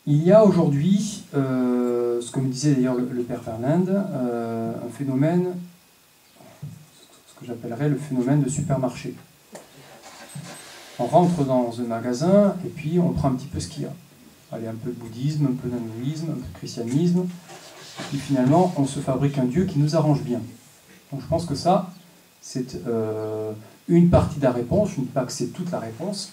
Il y a aujourd'hui, ce que me disait d'ailleurs le père Verlinde, un phénomène, ce que j'appellerais le phénomène de supermarché. On rentre dans un magasin et puis on prend un petit peu ce qu'il y a. Allez, un peu de bouddhisme, un peu d'hindouisme, un peu de christianisme. Et puis finalement, on se fabrique un Dieu qui nous arrange bien. Donc je pense que ça, c'est une partie de la réponse. Je ne dis pas que c'est toute la réponse,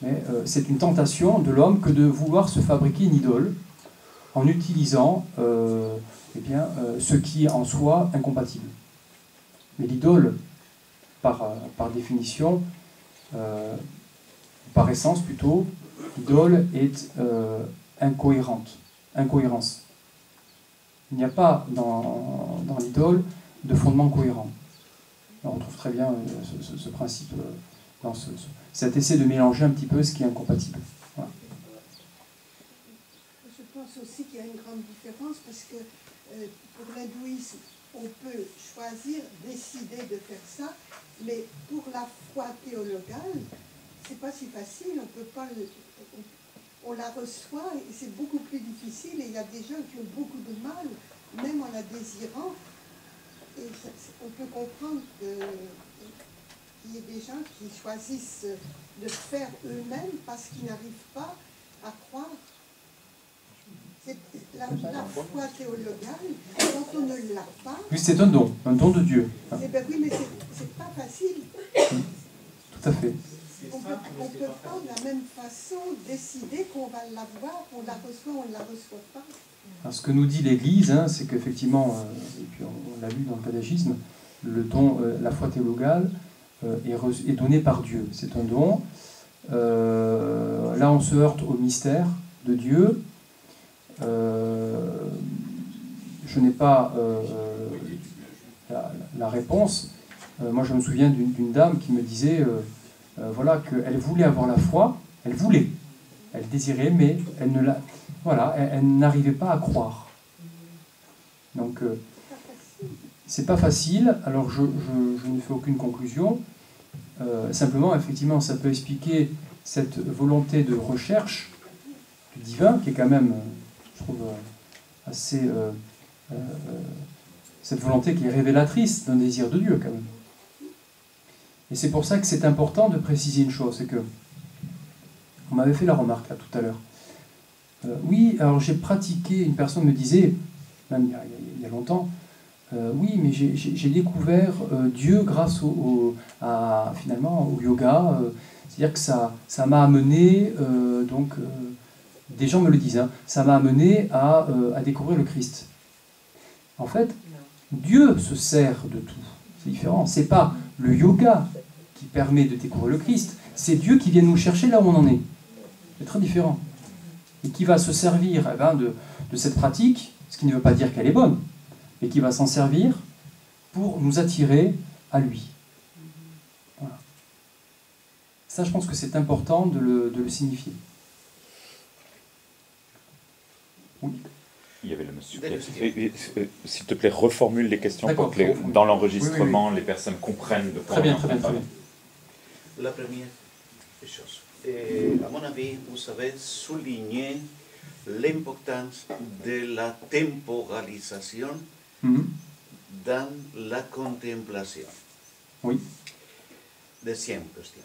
mais c'est une tentation de l'homme que de vouloir se fabriquer une idole en utilisant ce qui est en soi incompatible. Mais l'idole, par définition, par essence plutôt, l'idole est incohérence. Il n'y a pas dans l'idole de fondement cohérent. On retrouve très bien ce principe dans cet essai de mélanger un petit peu ce qui est incompatible. Voilà. Je pense aussi qu'il y a une grande différence parce que pour l'hindouisme, on peut choisir, décider de faire ça, mais pour la foi théologale, c'est pas si facile, on peut pas on la reçoit et c'est beaucoup plus difficile et il y a des gens qui ont beaucoup de mal, même en la désirant. Et on peut comprendre qu'il y ait des gens qui choisissent de faire eux-mêmes parce qu'ils n'arrivent pas à croire. La foi théologale, quand on ne l'a pas... Oui, c'est un don de Dieu. Eh bien oui, mais c'est pas facile. Tout à fait. On peut pas de la même façon décider qu'on va l'avoir, qu'on la reçoit ou on ne la reçoit pas. Alors, ce que nous dit l'Église, c'est qu'effectivement, et puis on l'a lu dans le catéchisme, le don, la foi théologale est donnée par Dieu. C'est un don. Là, on se heurte au mystère de Dieu. Je n'ai pas la réponse. Moi, je me souviens d'une dame qui me disait voilà, qu'elle voulait avoir la foi, elle désirait, mais elle ne l'a... Voilà, elle n'arrivait pas à croire. Donc, c'est pas facile. Alors, je ne fais aucune conclusion. Simplement, effectivement, ça peut expliquer cette volonté de recherche du divin, qui est quand même, je trouve, assez... cette volonté qui est révélatrice d'un désir de Dieu, quand même. Et c'est pour ça que c'est important de préciser une chose, c'est que... On m'avait fait la remarque, là, tout à l'heure. Oui, alors j'ai pratiqué, une personne me disait, même il y a longtemps, oui, mais j'ai découvert Dieu grâce finalement au yoga, c'est-à-dire que ça m'a amené, des gens me le disent, hein, ça m'a amené à découvrir le Christ. En fait, Dieu se sert de tout, c'est différent, c'est pas le yoga qui permet de découvrir le Christ, c'est Dieu qui vient nous chercher là où on en est. C'est très différent. Et qui va se servir de cette pratique, ce qui ne veut pas dire qu'elle est bonne, mais qui va s'en servir pour nous attirer à lui. Voilà. Ça, je pense que c'est important de le signifier. Oui. Il y avait le monsieur. S'il te plaît, reformule les questions pour que oui. dans l'enregistrement, oui. les personnes comprennent de quoi très bien. La première chose. À mon avis, vous avez souligné l'importance de la temporalisation dans la contemplation. Oui. Deuxième question.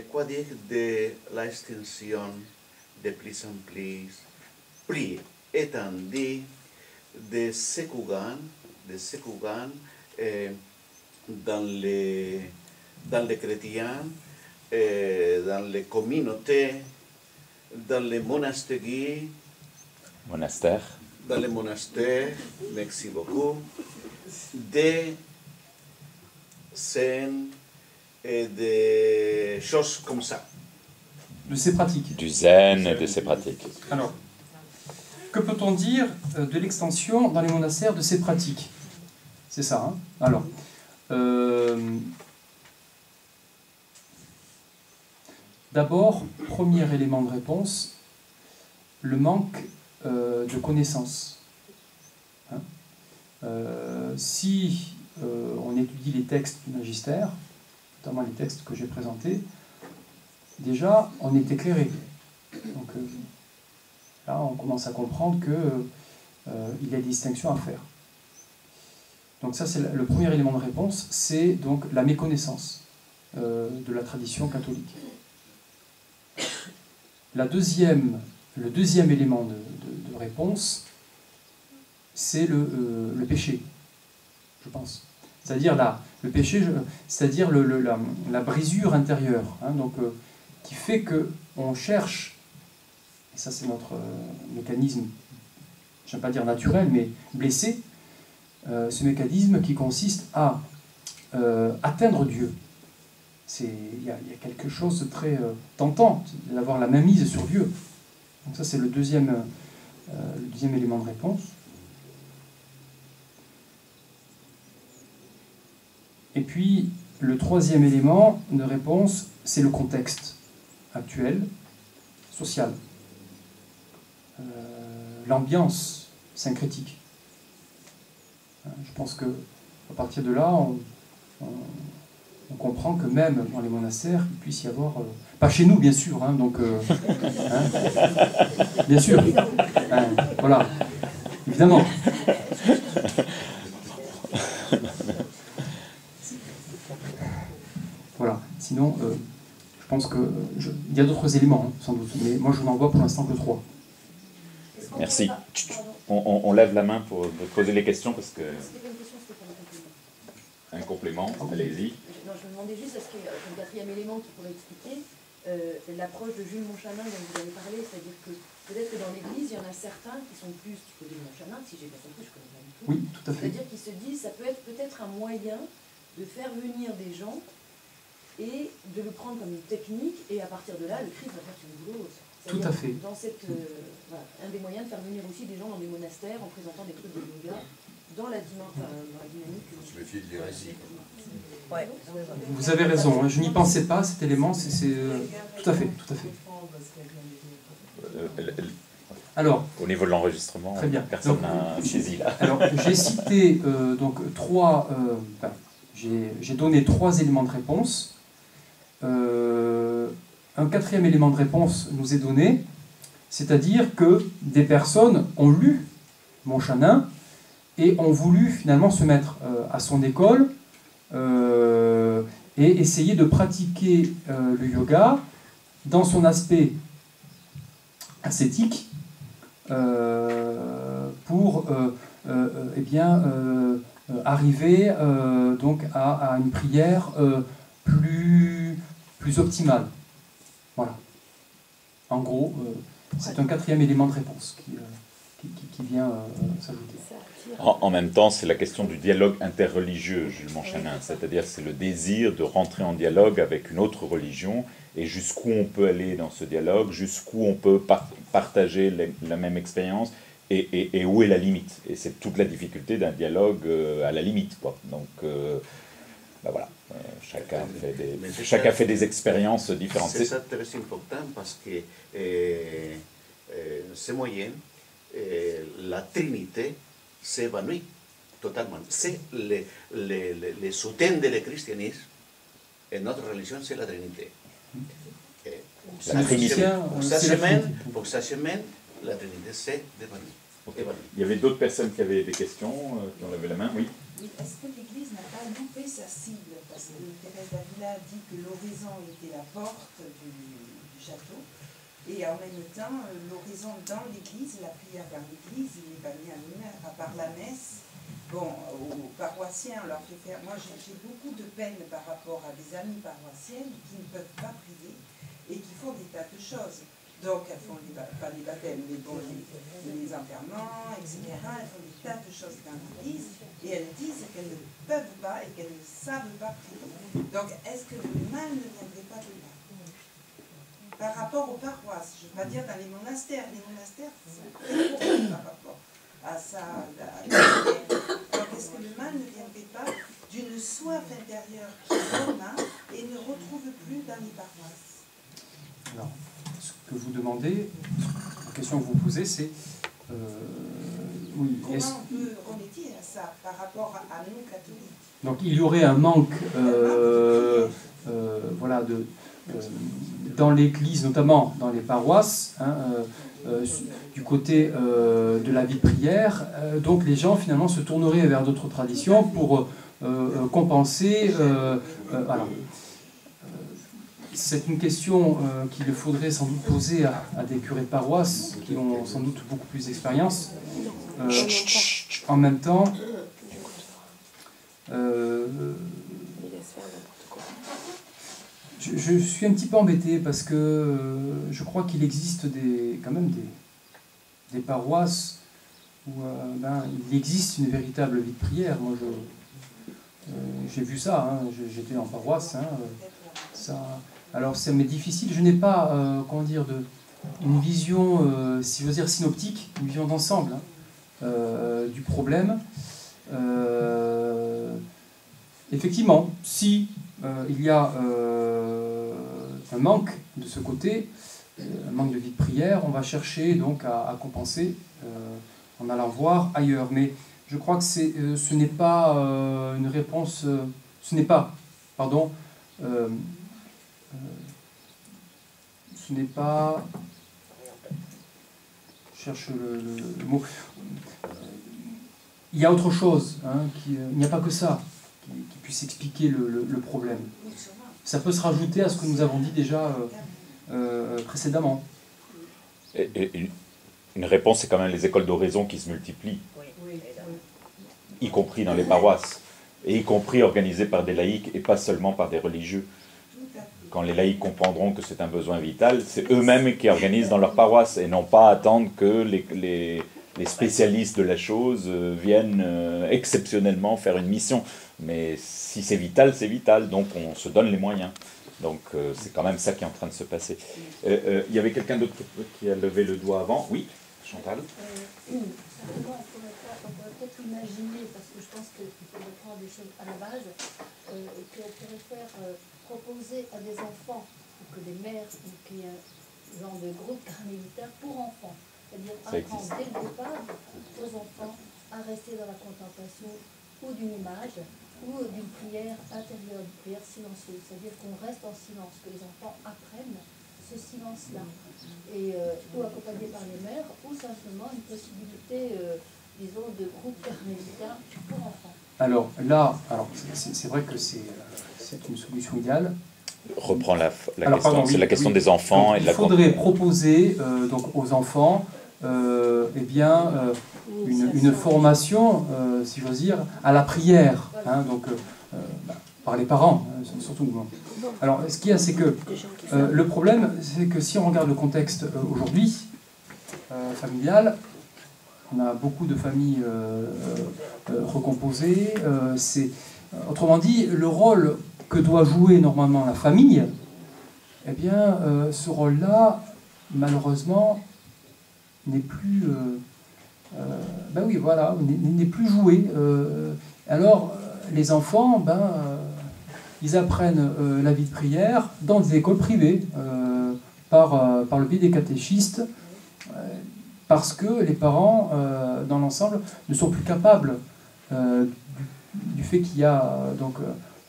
Quoi dire de l'extension de plus en plus, plus étendue de Sekougan dans les chrétiens, dans les communautés, dans les monastères. Dans les monastères, merci beaucoup. Des scènes et des choses comme ça. De ces pratiques. Du zen et de ces pratiques. Alors, que peut-on dire de l'extension dans les monastères de ces pratiques? C'est ça, hein? Alors, d'abord, premier élément de réponse, le manque de connaissances. Hein? Si on étudie les textes du magistère, notamment les textes que j'ai présentés, déjà, on est éclairé. Donc, là, on commence à comprendre qu'il y a des distinctions à faire. Donc ça, c'est le premier élément de réponse, c'est donc la méconnaissance de la tradition catholique. Le deuxième élément de réponse, c'est le péché, je pense. C'est-à-dire le péché, c'est-à-dire la brisure intérieure, hein, donc, qui fait qu'on cherche, et ça c'est notre mécanisme, je n'aime pas dire naturel, mais blessé, ce mécanisme qui consiste à atteindre Dieu. Il y a quelque chose de très tentant d'avoir la mainmise sur Dieu. Donc ça c'est le deuxième élément de réponse. Et puis, le troisième élément de réponse, c'est le contexte actuel, social. L'ambiance syncrétique. Je pense qu'à partir de là, on comprend que même dans les monastères, il puisse y avoir... pas chez nous, bien sûr, hein, donc... bien sûr. Voilà. Évidemment. Voilà. Sinon, je pense il y a d'autres éléments, hein, sans doute, mais moi je n'en vois pour l'instant que 3. Merci. On lève la main pour poser les questions parce que... Un complément, allez-y. Non, je me demandais juste, est-ce qu'il y a un quatrième élément qui pourrait expliquer l'approche de Jules Montchanin dont vous avez parlé, c'est-à-dire que peut-être que dans l'Église, il y en a certains qui sont plus du côté de Montchanin, si j'ai bien compris, je ne connais pas du tout. Oui, tout à fait. C'est-à-dire qu'ils se disent, ça peut être peut-être un moyen de faire venir des gens et de le prendre comme une technique, et à partir de là, le Christ va faire son boulot. Tout à fait. Dans cette, voilà, un des moyens de faire venir aussi des gens dans des monastères en présentant des trucs de yoga, dans la dynamique. Je me fie de l'hérésie. Ouais. Vous avez raison, hein, je n'y pensais pas, cet élément, c'est tout à fait, tout à fait. Alors, au niveau de l'enregistrement, personne n'a saisi là. Alors, j'ai cité donc j'ai donné 3 éléments de réponse. Un 4e élément de réponse nous est donné, c'est-à-dire que des personnes ont lu Montchanin et ont voulu finalement se mettre à son école et essayer de pratiquer le yoga dans son aspect ascétique pour arriver donc à une prière plus optimale. Voilà. En gros, c'est un 4e élément de réponse qui vient s'ajouter. En même temps, c'est la question du dialogue interreligieux, Jules Montchanin, c'est-à-dire c'est le désir de rentrer en dialogue avec une autre religion et jusqu'où on peut aller dans ce dialogue, jusqu'où on peut partager la même expérience et où est la limite. Et c'est toute la difficulté d'un dialogue à la limite, quoi. Donc, voilà, chacun fait des expériences différentes. C'est ça très important parce que ces moyens, la Trinité s'évanouit totalement. C'est le soutien de le christianisme et notre religion, c'est la Trinité. Pour sa semaine, la Trinité s'est évanouie. Okay. Il y avait d'autres personnes qui avaient des questions, qui ont levé la main, oui. Oui, est-ce que l'Église n'a pas loupé sa cible? Parce que Thérèse d'Avila dit que l'horizon était la porte du château. Et en même temps, l'horizon dans l'Église, la prière dans l'Église, il n'est pas mis à lumière, à part la messe. Bon, aux paroissiens, on leur fait faire... Moi, j'ai beaucoup de peine par rapport à des amies paroissiennes qui ne peuvent pas prier et qui font des tas de choses. Donc, elles font pas les baptêmes, mais bon, les enterrements, etc. Elles font des tas de choses dans l'Église et elles disent qu'elles ne peuvent pas et qu'elles ne savent pas prier. Donc, est-ce que le mal ne viendrait pas de là? Par rapport aux paroisses, je ne veux pas dire dans les monastères c'est très court par rapport à ça. Donc, est-ce que le mal ne viendrait pas d'une soif intérieure qui en a et ne retrouve plus dans les paroisses? Alors, ce que vous demandez, la question que vous posez, c'est oui, comment on peut remédier à ça par rapport à nous catholiques? Donc il y aurait un manque voilà, dans l'Église, notamment dans les paroisses, hein, du côté de la vie de prière, donc les gens finalement se tourneraient vers d'autres traditions pour compenser. Alors, c'est une question qu'il faudrait sans doute poser à des curés de paroisse qui ont sans doute beaucoup plus d'expérience. En même temps, je suis un petit peu embêté parce que je crois qu'il existe quand même des paroisses où il existe une véritable vie de prière. Moi, j'ai vu ça, hein, j'étais en paroisse. Hein, alors, ça m'est difficile. Je n'ai pas, comment dire, une vision, si j'ose dire, synoptique, une vision d'ensemble du problème. Effectivement, si il y a un manque de ce côté, un manque de vie de prière, on va chercher donc à compenser en allant voir ailleurs. Mais je crois que ce n'est pas une réponse, ce n'est pas, je cherche le mot. Il y a autre chose, hein, il n'y a pas que ça qui puisse expliquer le problème. Ça peut se rajouter à ce que nous avons dit déjà précédemment. Et une réponse, c'est quand même les écoles d'oraison qui se multiplient, y compris dans les paroisses, et y compris organisées par des laïcs et pas seulement par des religieux. Quand les laïcs comprendront que c'est un besoin vital, c'est eux-mêmes qui organisent dans leur paroisse et non pas attendre que les spécialistes de la chose viennent exceptionnellement faire une mission. Mais si c'est vital, donc on se donne les moyens. Donc c'est quand même ça qui est en train de se passer. Il y avait quelqu'un d'autre qui a levé le doigt avant. Oui, Chantal. Simplement, on pourrait peut-être imaginer, parce que je pense qu'il faut reprendre des choses à la base, qu'on pourrait faire proposer à des enfants, ou que des mères, ou qu'il y ait un genre de groupe carmélitaire pour enfants. C'est-à-dire apprendre dès le départ aux enfants à rester dans la contemplation ou d'une image, ou d'une prière intérieure, d'une prière silencieuse. C'est-à-dire qu'on reste en silence, que les enfants apprennent ce silence-là. Et ou accompagné par les mères, ou simplement une possibilité, disons, de groupe carmélitaire pour enfants. Alors là, c'est vrai que c'est une solution idéale. Reprends la question, c'est la question des enfants. Donc, et de la il faudrait proposer donc, aux enfants une formation, si j'ose dire, à la prière, hein, donc, par les parents, surtout. Alors, ce qu'il y a, c'est que le problème, c'est que si on regarde le contexte aujourd'hui, familial, on a beaucoup de familles recomposées. Autrement dit, le rôle que doit jouer normalement la famille, eh bien, ce rôle-là, malheureusement, n'est plus, n'est plus joué. Alors, les enfants, ils apprennent la vie de prière dans des écoles privées, par le biais des catéchistes, parce que les parents, dans l'ensemble, ne sont plus capables du fait qu'il y a donc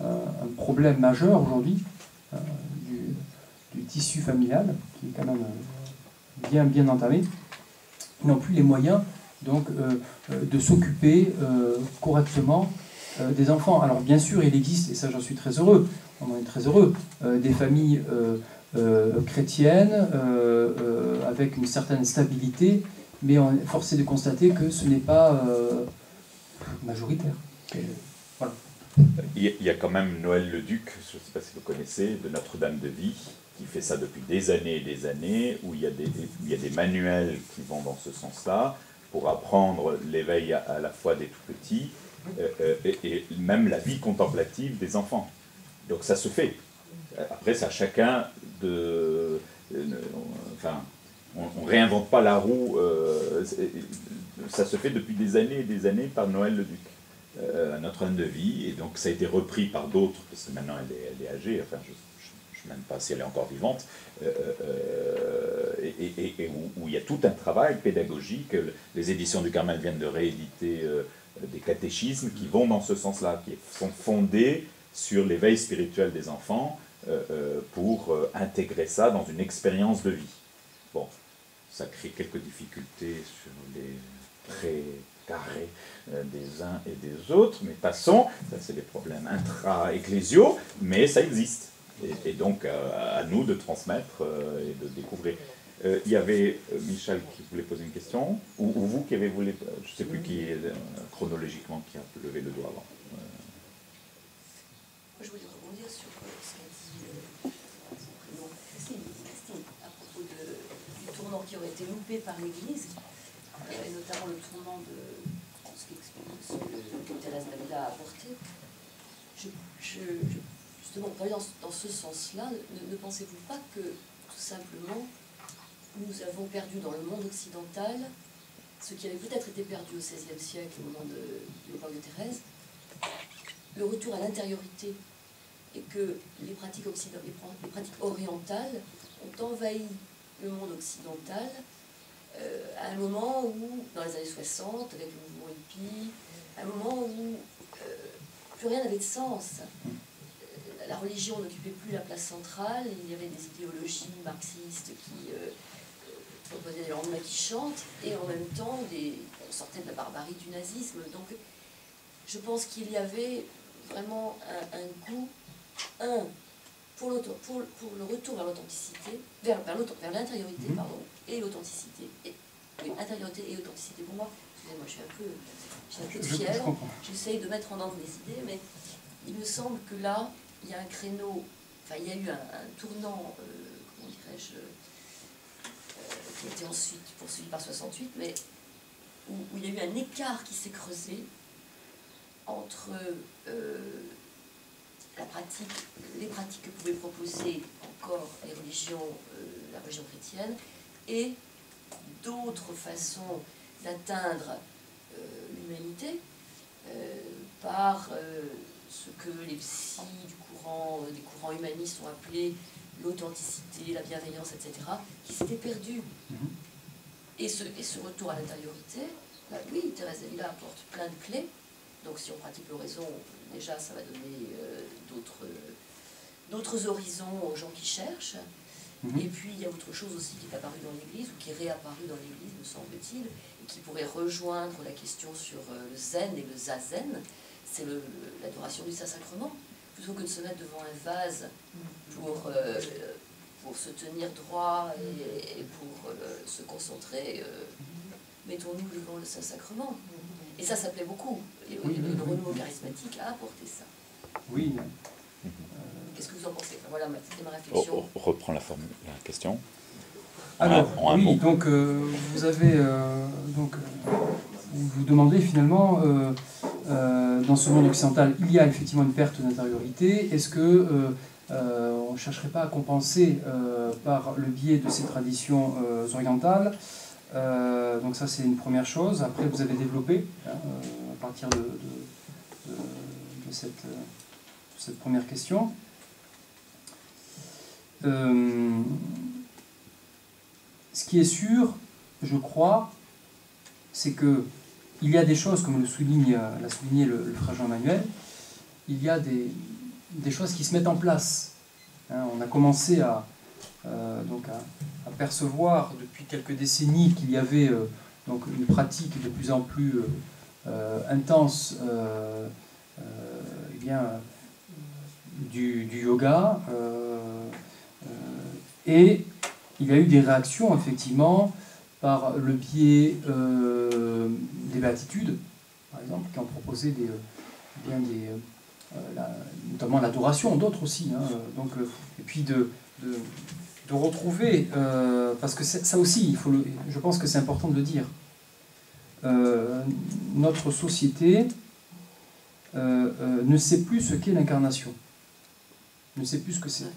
un problème majeur aujourd'hui du tissu familial, qui est quand même bien entamé. Ils n'ont plus les moyens donc de s'occuper correctement des enfants. Alors bien sûr, il existe, et ça j'en suis très heureux, on en est très heureux, des familles chrétiennes avec une certaine stabilité, mais on est forcé de constater que ce n'est pas majoritaire. Voilà. Il y a quand même Noël Leduc, je ne sais pas si vous connaissez, de Notre-Dame de Vie, qui fait ça depuis des années et des années, où il y a des manuels qui vont dans ce sens-là, pour apprendre l'éveil à la fois des tout-petits, et même la vie contemplative des enfants. Donc ça se fait. Après, c'est à chacun de... on ne réinvente pas la roue, ça se fait depuis des années et des années par Noël Leduc. À Notre-Dame de Vie, et donc ça a été repris par d'autres, parce que maintenant elle est âgée, enfin je ne sais même pas si elle est encore vivante, et où il y a tout un travail pédagogique. Les éditions du Carmel viennent de rééditer des catéchismes qui vont dans ce sens-là, qui sont fondés sur l'éveil spirituel des enfants pour intégrer ça dans une expérience de vie. Bon, ça crée quelques difficultés sur les traits carrés des uns et des autres, mais passons, ça c'est des problèmes intra-ecclésiaux, mais ça existe. Et donc à nous de transmettre et de découvrir. Il y avait Michel qui voulait poser une question, ou vous qui avez voulu, je ne sais plus qui chronologiquement qui a levé le doigt avant. Je voulais rebondir sur ce qu'a dit son prénom, Christine, à propos du tournant qui aurait été loupé par l'Église, et notamment le tournant de ce qu'explique ce que Thérèse d'Avila a apporté. Justement, dans ce sens-là, ne pensez-vous pas que, tout simplement, nous avons perdu dans le monde occidental ce qui avait peut-être été perdu au XVIe siècle, au moment de l'époque de Thérèse, le retour à l'intériorité, et que les pratiques orientales ont envahi le monde occidental à un moment où, dans les années 60, avec le mouvement hippie, à un moment où plus rien n'avait de sens. La religion n'occupait plus la place centrale, il y avait des idéologies marxistes qui proposaient des lendemains qui chantent, et en même temps, on sortait de la barbarie du nazisme. Donc, je pense qu'il y avait vraiment un goût, pour le retour vers l'authenticité, vers l'intériorité, pardon, et l'authenticité. Oui, intériorité et authenticité. Pour moi, excusez-moi, j'ai un peu de fièvre, j'essaye de mettre en ordre les idées, mais il me semble que là, il y a un créneau, enfin, il y a eu un tournant, comment dirais-je, qui a été ensuite poursuivi par 68, mais où il y a eu un écart qui s'est creusé entre les pratiques que pouvaient proposer encore les religions, la religion chrétienne, et d'autres façons d'atteindre l'humanité par ce que les psys des courants humanistes ont appelé l'authenticité, la bienveillance, etc., qui s'étaient perdus. Et ce retour à l'intériorité, bah oui, Thérèse d'Avila apporte plein de clés. Donc si on pratique l'oraison, déjà ça va donner d'autres horizons aux gens qui cherchent. Et puis il y a autre chose aussi qui est apparu dans l'Église, ou qui est réapparu dans l'Église, me semble-t-il, et qui pourrait rejoindre la question sur le zen et le zazen, c'est l'adoration du Saint-Sacrement. Plutôt que de se mettre devant un vase pour se tenir droit et pour se concentrer, mettons-nous devant le Saint-Sacrement. Et ça plaît beaucoup. Et le renouveau charismatique a apporté ça. Oui. Qu'est-ce que vous en pensez? Voilà, c'était ma réflexion. Reprends la question. Alors, oui, donc vous avez vous demandez finalement dans ce monde occidental, il y a effectivement une perte d'intériorité. Est-ce que on ne chercherait pas à compenser par le biais de ces traditions orientales? Donc ça, c'est une première chose. Après, vous avez développé à partir de cette première question. Ce qui est sûr, je crois, c'est que il y a des choses, comme l'a souligné le frère Jean-Emmanuel, il y a des choses qui se mettent en place. On a commencé à percevoir depuis quelques décennies qu'il y avait donc une pratique de plus en plus intense du yoga, et il y a eu des réactions effectivement par le biais des béatitudes, par exemple, qui ont proposé notamment l'adoration, d'autres aussi. Et puis de retrouver, parce que ça aussi, je pense que c'est important de le dire, notre société ne sait plus ce qu'est l'incarnation, ne sait plus ce que c'est.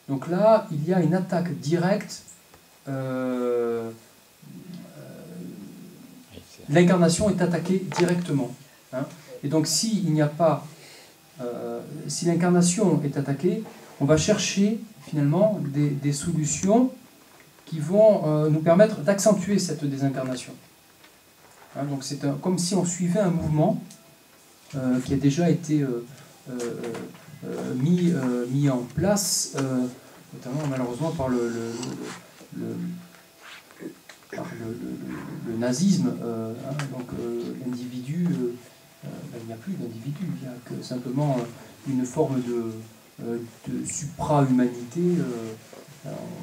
Donc là, il y a une attaque directe. L'incarnation est attaquée directement. Et donc si l'incarnation est attaquée, on va chercher finalement des solutions qui vont nous permettre d'accentuer cette désincarnation. Donc c'est comme si on suivait un mouvement qui a déjà été mis en place, notamment malheureusement par le nazisme, l'individu, il n'y a plus d'individu, il n'y a que simplement une forme de supra-humanité.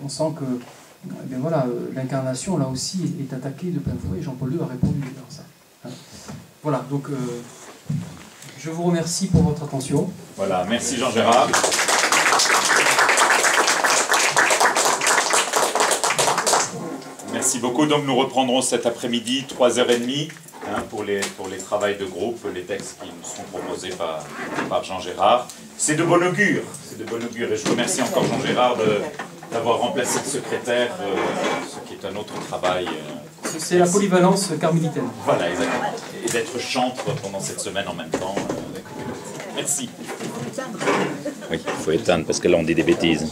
On sent que l'incarnation, là aussi, est attaquée de plein fouet, et Jean-Paul II a répondu à ça. Voilà, donc je vous remercie pour votre attention. Voilà, merci Jean-Gérard. Merci beaucoup. Donc nous reprendrons cet après-midi, 3h30, pour les travaux de groupe, les textes qui nous seront proposés par Jean-Gérard. C'est de bon augure, et je remercie encore Jean-Gérard d'avoir remplacé le secrétaire, ce qui est un autre travail. C'est la polyvalence carmélitaine. Voilà, exactement. Et d'être chantre pendant cette semaine en même temps. Merci. Oui, il faut éteindre parce que là on dit des bêtises.